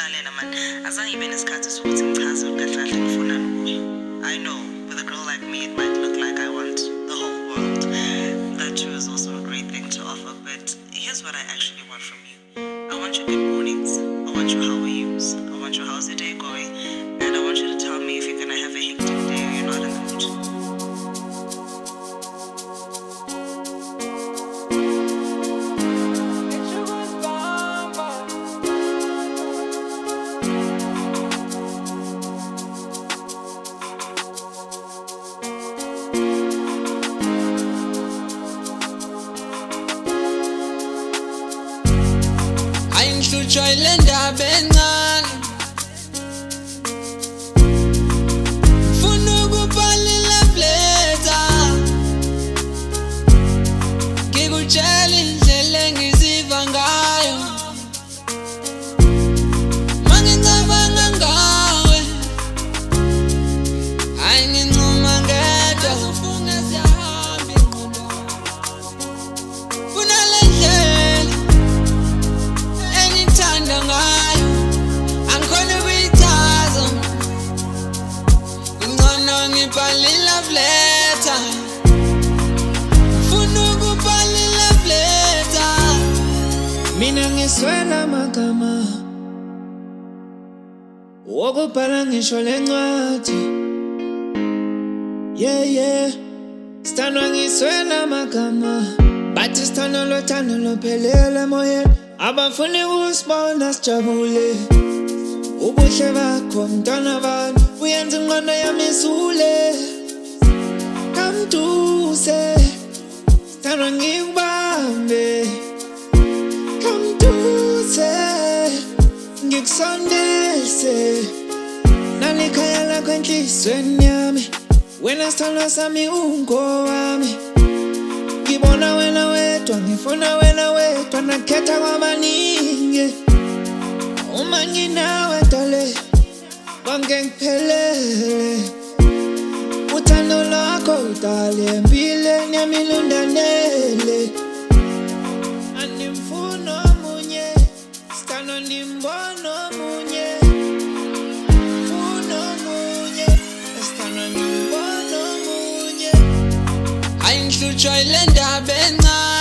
lalela man azange ibe nesikhathi sokuthi ngichaze kahle ngifuna kuye. I know with a girl like me it might look like I want the whole world. That too is also a great thing to offer, but here's what I actually want from you. I want your good mornings, I want your how are yous, I want your how's your day going, and I want you to tell me if you're gonna have a hectic day or you're not in the mood. Einhlutshwa ile ndaba encane, funa ukubhala i-love letter, ngikutshela indlela engiziva ngayo mangicabanga ngawe, hayi ngincuma ngedwa ufunga siyahamba ingqondo, funa le ndlela engithanda ngayo angikhona ukuyichaza, ngcono ngibhala i-love letter, funa ukubhala i-love letter. Mina ngiswela amagama wokubhala ngisho lencwadi, yeah sithandwa ngiswela amagama, bathi sithando lothando lophelele emoyeni, abafuni ukusibona sijabule, ubuhle bakho mntwana bami buyenza ingqondo yami isule, kamduse sithandwa ngikubambe, kamduse ngikusondeze nalikhaya lakho enhlizweni yami, wena sithandwa sami ungowami, ngibona wena wedwa ngifuna wena wedwa nakhetha kwabaningi, uma nginawe dale konke ngiphelele, uthando lwakho udale empilweni yami lundanele, andimfuna omunye sithando ndimbona omunye, funa omunye sithando ndimbona omunye. Einhlutshwa ile ndaba encane,